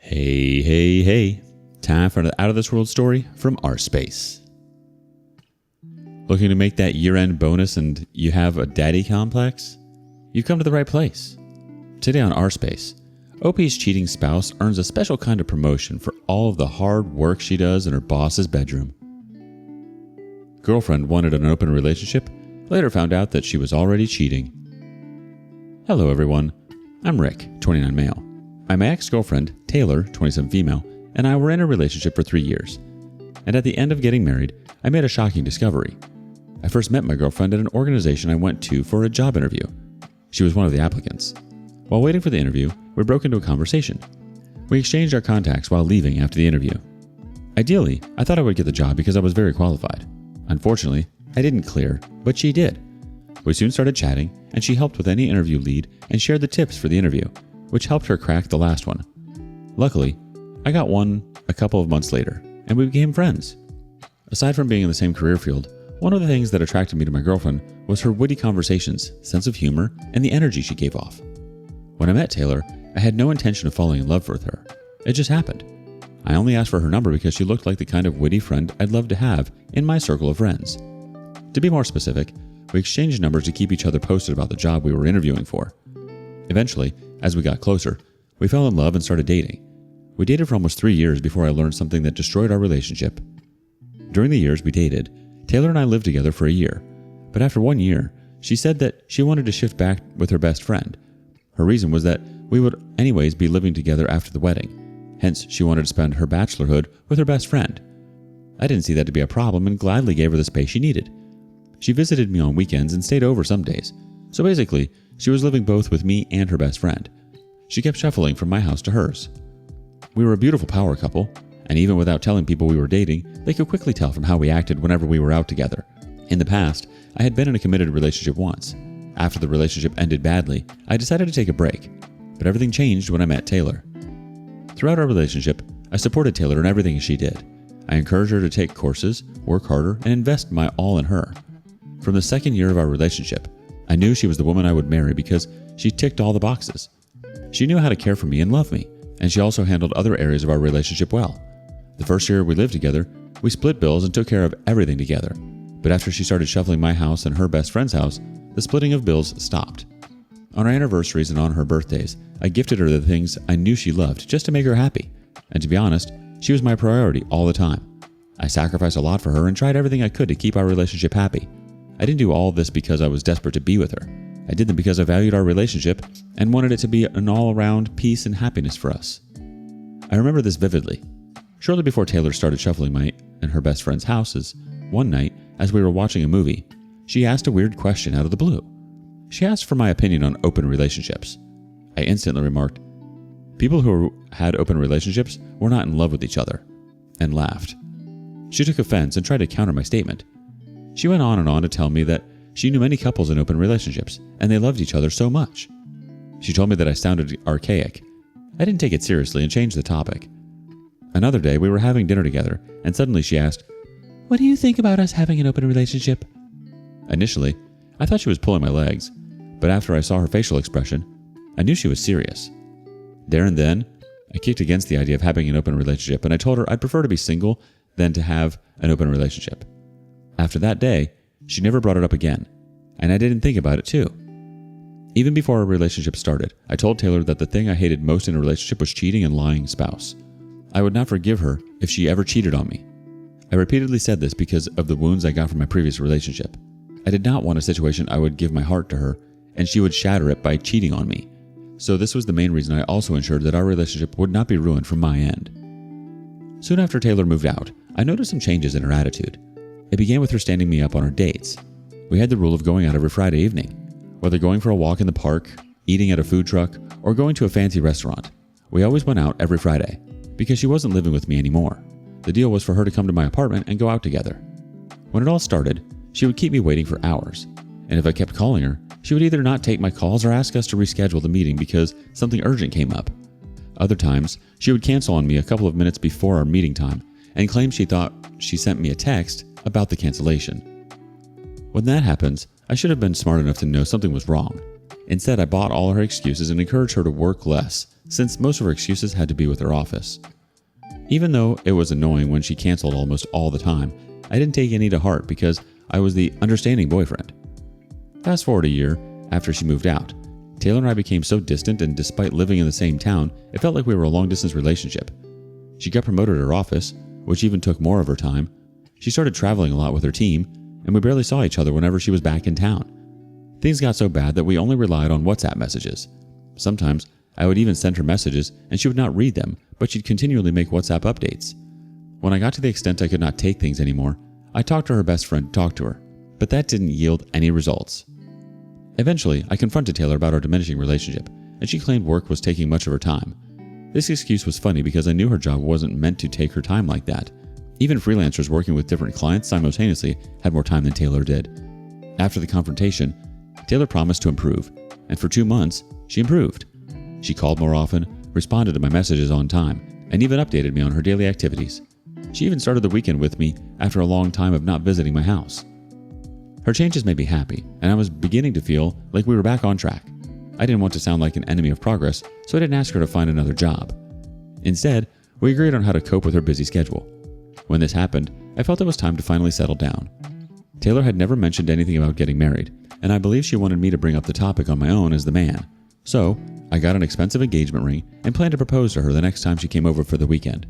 Hey, hey, hey. Time for an out-of-this-world story from rSpace. Looking to make that year-end bonus and you have a daddy complex? You've come to the right place. Today on rSpace, OP's cheating spouse earns a special kind of promotion for all of the hard work she does in her boss's bedroom. Girlfriend wanted an open relationship, later found out that she was already cheating. Hello everyone, I'm Rick, 29 male. My ex-girlfriend, Taylor, 27 female, and I were in a relationship for 3 years. And at the end of getting married, I made a shocking discovery. I first met my girlfriend at an organization I went to for a job interview. She was one of the applicants. While waiting for the interview, we broke into a conversation. We exchanged our contacts while leaving after the interview. Ideally, I thought I would get the job because I was very qualified. Unfortunately, I didn't clear, but she did. We soon started chatting, and she helped with any interview lead and shared the tips for the interview, which helped her crack the last one. Luckily, I got one a couple of months later, and we became friends. Aside from being in the same career field, one of the things that attracted me to my girlfriend was her witty conversations, sense of humor, and the energy she gave off. When I met Taylor, I had no intention of falling in love with her. It just happened. I only asked for her number because she looked like the kind of witty friend I'd love to have in my circle of friends. To be more specific, we exchanged numbers to keep each other posted about the job we were interviewing for. Eventually, as we got closer, we fell in love and started dating. We dated for almost 3 years before I learned something that destroyed our relationship. During the years we dated, Taylor and I lived together for a year, but after 1 year, she said that she wanted to shift back with her best friend. Her reason was that we would anyways be living together after the wedding, hence she wanted to spend her bachelorhood with her best friend. I didn't see that to be a problem and gladly gave her the space she needed. She visited me on weekends and stayed over some days, so basically, she was living both with me and her best friend. She kept shuffling from my house to hers. We were a beautiful power couple, and even without telling people we were dating, they could quickly tell from how we acted whenever we were out together. In the past, I had been in a committed relationship once. After the relationship ended badly, I decided to take a break, but everything changed when I met Taylor. Throughout our relationship, I supported Taylor in everything she did. I encouraged her to take courses, work harder, and invest my all in her. From the second year of our relationship, I knew she was the woman I would marry because she ticked all the boxes. She knew how to care for me and love me, and she also handled other areas of our relationship well. The first year we lived together, we split bills and took care of everything together. But after she started shuffling my house and her best friend's house, the splitting of bills stopped. On our anniversaries and on her birthdays, I gifted her the things I knew she loved just to make her happy. And to be honest, she was my priority all the time. I sacrificed a lot for her and tried everything I could to keep our relationship happy. I didn't do all this because I was desperate to be with her. I did them because I valued our relationship and wanted it to be an all-around peace and happiness for us. I remember this vividly. Shortly before Taylor started shuffling my and her best friend's houses, one night, as we were watching a movie, she asked a weird question out of the blue. She asked for my opinion on open relationships. I instantly remarked, "People who had open relationships were not in love with each other," and laughed. She took offense and tried to counter my statement. She went on and on to tell me that she knew many couples in open relationships, and they loved each other so much. She told me that I sounded archaic. I didn't take it seriously and changed the topic. Another day, we were having dinner together, and suddenly she asked, "What do you think about us having an open relationship?" Initially, I thought she was pulling my legs, but after I saw her facial expression, I knew she was serious. There and then, I kicked against the idea of having an open relationship, and I told her I'd prefer to be single than to have an open relationship. After that day, she never brought it up again, and I didn't think about it too. Even before our relationship started, I told Taylor that the thing I hated most in a relationship was cheating and lying spouse. I would not forgive her if she ever cheated on me. I repeatedly said this because of the wounds I got from my previous relationship. I did not want a situation I would give my heart to her, and she would shatter it by cheating on me. So this was the main reason I also ensured that our relationship would not be ruined from my end. Soon after Taylor moved out, I noticed some changes in her attitude. It began with her standing me up on our dates. We had the rule of going out every Friday evening. Whether going for a walk in the park, eating at a food truck, or going to a fancy restaurant, we always went out every Friday, because she wasn't living with me anymore. The deal was for her to come to my apartment and go out together. When it all started, she would keep me waiting for hours, and if I kept calling her, she would either not take my calls or ask us to reschedule the meeting because something urgent came up. Other times, she would cancel on me a couple of minutes before our meeting time and claim she thought she sent me a text about the cancellation. When that happens, I should have been smart enough to know something was wrong. Instead, I bought all her excuses and encouraged her to work less, since most of her excuses had to be with her office. Even though it was annoying when she canceled almost all the time, I didn't take any to heart because I was the understanding boyfriend. Fast forward a year after she moved out, Taylor and I became so distant, and despite living in the same town, it felt like we were a long-distance relationship. She got promoted at her office, which even took more of her time. She started traveling a lot with her team, and we barely saw each other whenever she was back in town. Things got so bad that we only relied on WhatsApp messages. Sometimes I would even send her messages and she would not read them, but she'd continually make WhatsApp updates. When I got to the extent I could not take things anymore, I talked to her best friend to talk to her, but that didn't yield any results. Eventually, I confronted Taylor about our diminishing relationship, and she claimed work was taking much of her time. This excuse was funny because I knew her job wasn't meant to take her time like that. Even freelancers working with different clients simultaneously had more time than Taylor did. After the confrontation, Taylor promised to improve, and for 2 months, she improved. She called more often, responded to my messages on time, and even updated me on her daily activities. She even started the weekend with me after a long time of not visiting my house. Her changes made me happy, and I was beginning to feel like we were back on track. I didn't want to sound like an enemy of progress, so I didn't ask her to find another job. Instead, we agreed on how to cope with her busy schedule. When this happened, I felt it was time to finally settle down. Taylor had never mentioned anything about getting married, and I believe she wanted me to bring up the topic on my own as the man. So, I got an expensive engagement ring and planned to propose to her the next time she came over for the weekend.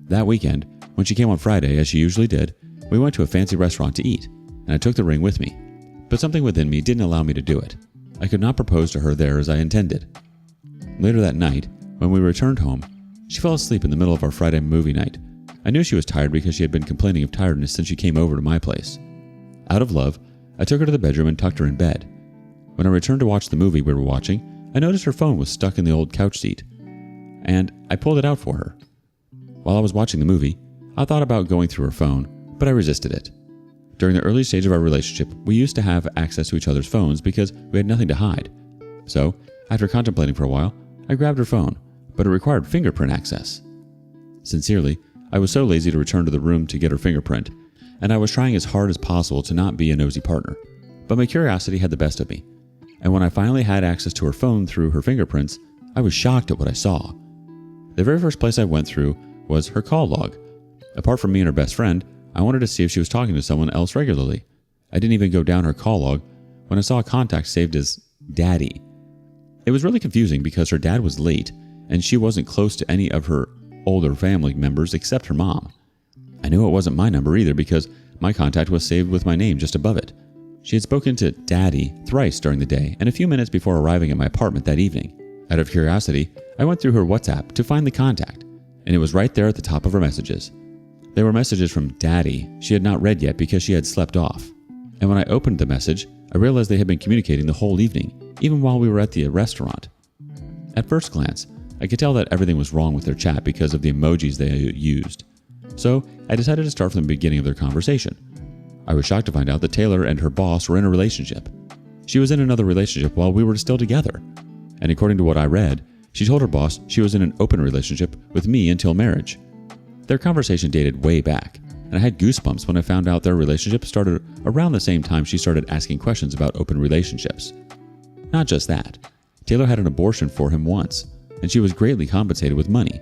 That weekend, when she came on Friday, as she usually did, we went to a fancy restaurant to eat, and I took the ring with me. But something within me didn't allow me to do it. I could not propose to her there as I intended. Later that night, when we returned home, she fell asleep in the middle of our Friday movie night. I knew she was tired because she had been complaining of tiredness since she came over to my place. Out of love, I took her to the bedroom and tucked her in bed. When I returned to watch the movie we were watching, I noticed her phone was stuck in the old couch seat, and I pulled it out for her. While I was watching the movie, I thought about going through her phone, but I resisted it. During the early stage of our relationship, we used to have access to each other's phones because we had nothing to hide. So, after contemplating for a while, I grabbed her phone, but it required fingerprint access. Sincerely, I was so lazy to return to the room to get her fingerprint, and I was trying as hard as possible to not be a nosy partner. But my curiosity had the best of me, and when I finally had access to her phone through her fingerprints, I was shocked at what I saw. The very first place I went through was her call log. Apart from me and her best friend, I wanted to see if she was talking to someone else regularly. I didn't even go down her call log when I saw a contact saved as Daddy. It was really confusing because her dad was late, and she wasn't close to any of her older family members except her mom. I knew it wasn't my number either because my contact was saved with my name just above it. She had spoken to Daddy thrice during the day and a few minutes before arriving at my apartment that evening. Out of curiosity, I went through her WhatsApp to find the contact, and it was right there at the top of her messages. There were messages from Daddy she had not read yet because she had slept off. And when I opened the message, I realized they had been communicating the whole evening, even while we were at the restaurant. At first glance, I could tell that everything was wrong with their chat because of the emojis they used. So I decided to start from the beginning of their conversation. I was shocked to find out that Taylor and her boss were in a relationship. She was in another relationship while we were still together. And according to what I read, she told her boss she was in an open relationship with me until marriage. Their conversation dated way back, and I had goosebumps when I found out their relationship started around the same time she started asking questions about open relationships. Not just that, Taylor had an abortion for him once, and she was greatly compensated with money.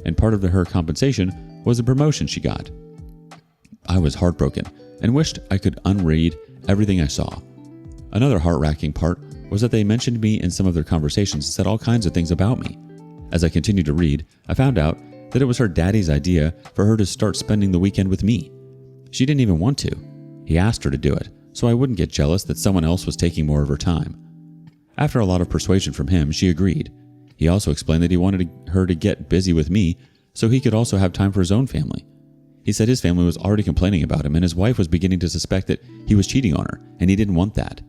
And part of her compensation was a promotion she got. I was heartbroken and wished I could unread everything I saw. Another heart-wrenching part was that they mentioned me in some of their conversations and said all kinds of things about me. As I continued to read, I found out that it was her daddy's idea for her to start spending the weekend with me. She didn't even want to. He asked her to do it, so I wouldn't get jealous that someone else was taking more of her time. After a lot of persuasion from him, she agreed. He also explained that he wanted her to get busy with me so he could also have time for his own family. He said his family was already complaining about him and his wife was beginning to suspect that he was cheating on her, and he didn't want that.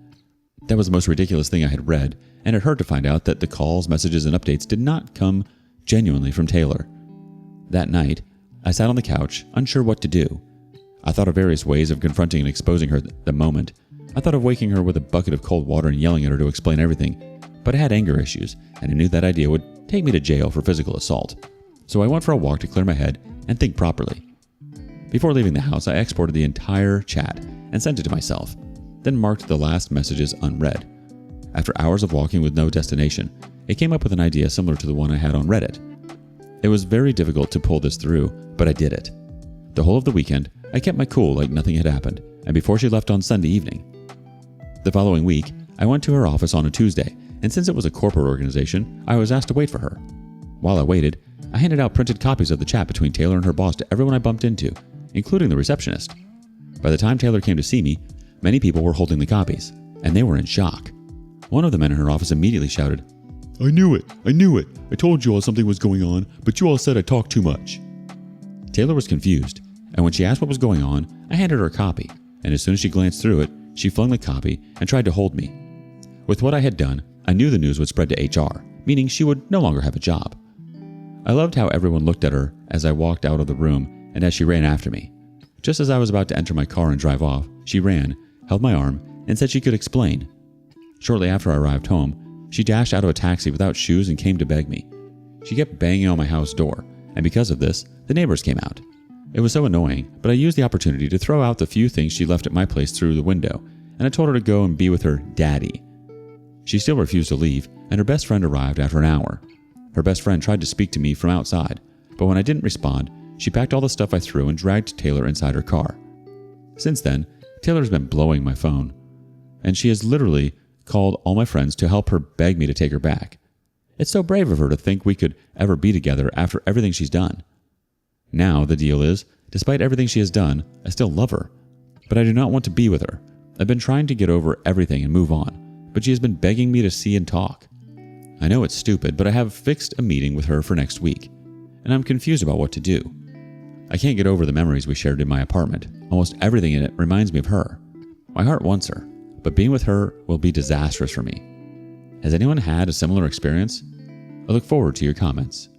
That was the most ridiculous thing I had read, and it hurt to find out that the calls, messages, and updates did not come genuinely from Taylor. That night, I sat on the couch, unsure what to do. I thought of various ways of confronting and exposing her the moment. I thought of waking her with a bucket of cold water and yelling at her to explain everything, but I had anger issues, and I knew that idea would take me to jail for physical assault. So I went for a walk to clear my head and think properly. Before leaving the house, I exported the entire chat and sent it to myself, then marked the last messages unread. After hours of walking with no destination, it came up with an idea similar to the one I had on Reddit. It was very difficult to pull this through, but I did it. The whole of the weekend, I kept my cool like nothing had happened, and before she left on Sunday evening. The following week, I went to her office on a Tuesday, and since it was a corporate organization, I was asked to wait for her. While I waited, I handed out printed copies of the chat between Taylor and her boss to everyone I bumped into, including the receptionist. By the time Taylor came to see me, many people were holding the copies, and they were in shock. One of the men in her office immediately shouted, "I knew it! I knew it! I told you all something was going on, but you all said I talked too much." Taylor was confused, and when she asked what was going on, I handed her a copy, and as soon as she glanced through it, she flung the copy and tried to hold me. With what I had done, I knew the news would spread to HR, meaning she would no longer have a job. I loved how everyone looked at her as I walked out of the room and as she ran after me. Just as I was about to enter my car and drive off, she ran, held my arm, and said she could explain. Shortly after I arrived home, she dashed out of a taxi without shoes and came to beg me. She kept banging on my house door, and because of this, the neighbors came out. It was so annoying, but I used the opportunity to throw out the few things she left at my place through the window, and I told her to go and be with her daddy. She still refused to leave, and her best friend arrived after an hour. Her best friend tried to speak to me from outside, but when I didn't respond, she packed all the stuff I threw and dragged Taylor inside her car. Since then, Taylor's been blowing my phone, and she has literally called all my friends to help her beg me to take her back. It's so brave of her to think we could ever be together after everything she's done. Now, the deal is, despite everything she has done, I still love her. But I do not want to be with her. I've been trying to get over everything and move on, but she has been begging me to see and talk. I know it's stupid, but I have fixed a meeting with her for next week, and I'm confused about what to do. I can't get over the memories we shared in my apartment. Almost everything in it reminds me of her. My heart wants her, but being with her will be disastrous for me. Has anyone had a similar experience? I look forward to your comments.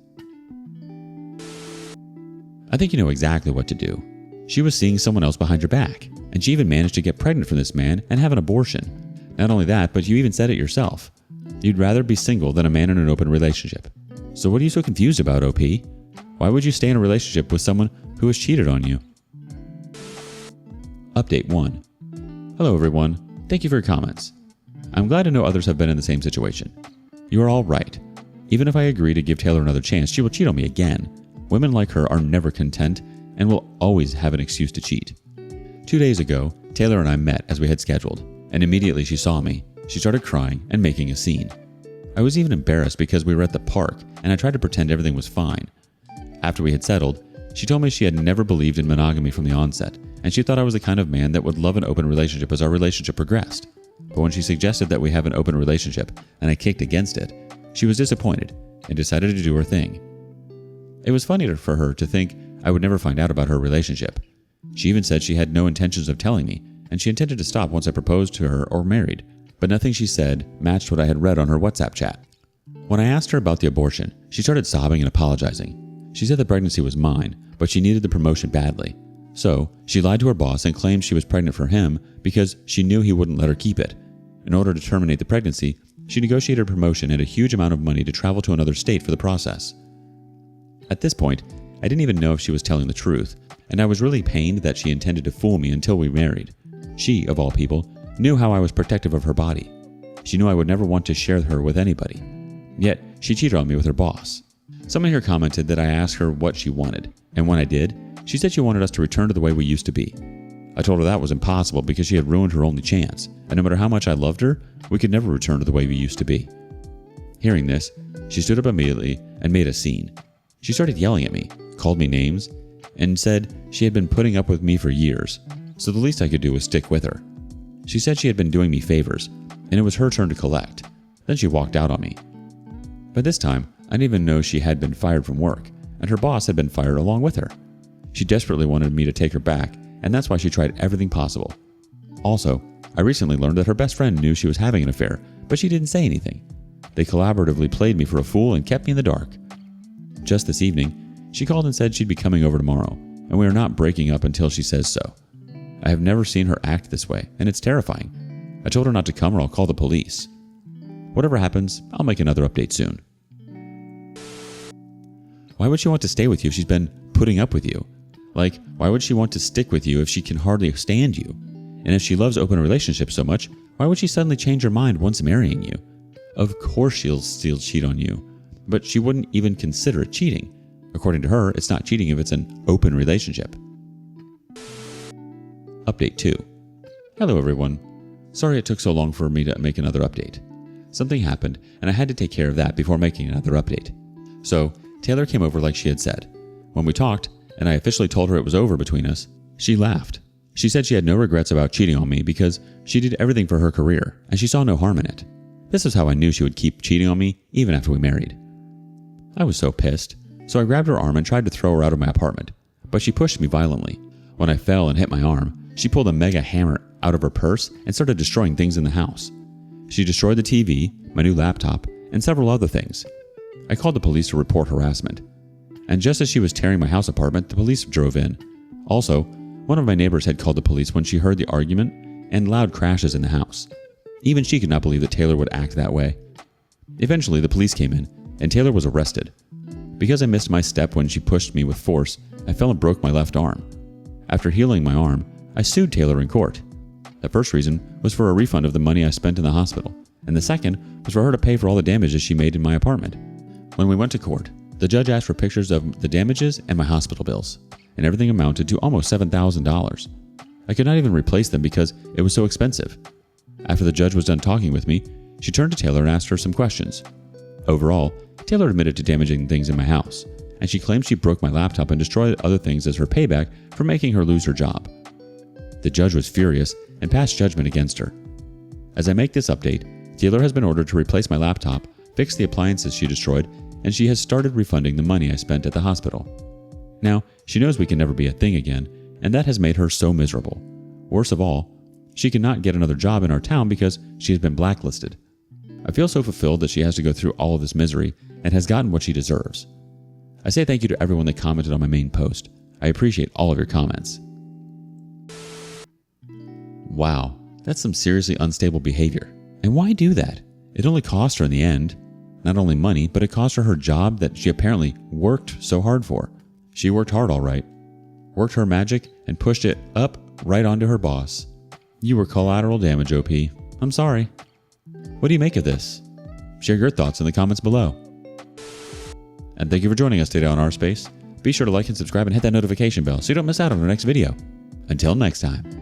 I think you know exactly what to do. She was seeing someone else behind your back, and she even managed to get pregnant from this man and have an abortion. Not only that, but you even said it yourself. You'd rather be single than a man in an open relationship. So what are you so confused about, OP? Why would you stay in a relationship with someone who has cheated on you? Update 1. Hello everyone. Thank you for your comments. I'm glad to know others have been in the same situation. You are all right. Even if I agree to give Taylor another chance, she will cheat on me again. Women like her are never content and will always have an excuse to cheat. 2 days ago, Taylor and I met as we had scheduled, and immediately she saw me. She started crying and making a scene. I was even embarrassed because we were at the park and I tried to pretend everything was fine. After we had settled, she told me she had never believed in monogamy from the onset, and she thought I was the kind of man that would love an open relationship as our relationship progressed. But when she suggested that we have an open relationship and I kicked against it, she was disappointed and decided to do her thing. It was funny for her to think I would never find out about her relationship. She even said she had no intentions of telling me, and she intended to stop once I proposed to her or married, but nothing she said matched what I had read on her WhatsApp chat. When I asked her about the abortion, she started sobbing and apologizing. She said the pregnancy was mine, but she needed the promotion badly. So, she lied to her boss and claimed she was pregnant for him because she knew he wouldn't let her keep it. In order to terminate the pregnancy, she negotiated a promotion and a huge amount of money to travel to another state for the process. At this point, I didn't even know if she was telling the truth, and I was really pained that she intended to fool me until we married. She, of all people, knew how I was protective of her body. She knew I would never want to share her with anybody. Yet, she cheated on me with her boss. Someone here commented that I asked her what she wanted, and when I did, she said she wanted us to return to the way we used to be. I told her that was impossible because she had ruined her only chance, and no matter how much I loved her, we could never return to the way we used to be. Hearing this, she stood up immediately and made a scene. She started yelling at me, called me names, and said she had been putting up with me for years, so the least I could do was stick with her. She said she had been doing me favors, and it was her turn to collect. Then she walked out on me. By this time, I didn't even know she had been fired from work, and her boss had been fired along with her. She desperately wanted me to take her back, and that's why she tried everything possible. Also, I recently learned that her best friend knew she was having an affair, but she didn't say anything. They collaboratively played me for a fool and kept me in the dark. Just this evening, she called and said she'd be coming over tomorrow, and we are not breaking up until she says so. I have never seen her act this way, and it's terrifying. I told her not to come or I'll call the police. Whatever happens, I'll make another update soon. Why would she want to stay with you if she's been putting up with you? Like, why would she want to stick with you if she can hardly stand you? And if she loves open relationships so much, Why would she suddenly change her mind once marrying you? Of course she'll still cheat on you, but she wouldn't even consider it cheating. According to her, it's not cheating if it's an open relationship. Update 2. Hello everyone. Sorry it took so long for me to make another update. Something happened and I had to take care of that before making another update. So, Taylor came over like she had said. When we talked, and I officially told her it was over between us, she laughed. She said she had no regrets about cheating on me because she did everything for her career and she saw no harm in it. This is how I knew she would keep cheating on me even after we married. I was so pissed, so I grabbed her arm and tried to throw her out of my apartment, but she pushed me violently. When I fell and hit my arm, she pulled a mega hammer out of her purse and started destroying things in the house. She destroyed the TV, my new laptop, and several other things. I called the police to report harassment. And just as she was tearing my house apart, the police drove in. Also, one of my neighbors had called the police when she heard the argument and loud crashes in the house. Even she could not believe that Taylor would act that way. Eventually, the police came in, and Taylor was arrested. Because I missed my step when she pushed me with force, I fell and broke my left arm. After healing my arm, I sued Taylor in court. The first reason was for a refund of the money I spent in the hospital, and the second was for her to pay for all the damages she made in my apartment. When we went to court, the judge asked for pictures of the damages and my hospital bills, and everything amounted to almost $7,000. I could not even replace them because it was so expensive. After the judge was done talking with me, she turned to Taylor and asked her some questions. Overall, Taylor admitted to damaging things in my house, and she claimed she broke my laptop and destroyed other things as her payback for making her lose her job. The judge was furious and passed judgment against her. As I make this update, Taylor has been ordered to replace my laptop, fix the appliances she destroyed, and she has started refunding the money I spent at the hospital. Now, she knows we can never be a thing again, and that has made her so miserable. Worst of all, she cannot get another job in our town because she has been blacklisted. I feel so fulfilled that she has to go through all of this misery and has gotten what she deserves. I say thank you to everyone that commented on my main post. I appreciate all of your comments. Wow, that's some seriously unstable behavior. And why do that? It only cost her in the end. Not only money, but it cost her her job that she apparently worked so hard for. She worked hard all right. Worked her magic and pushed it up right onto her boss. You were collateral damage, OP. I'm sorry. What do you make of this? Share your thoughts in the comments below. And thank you for joining us today on rSpace. Be sure to like and subscribe and hit that notification bell so you don't miss out on our next video. Until next time.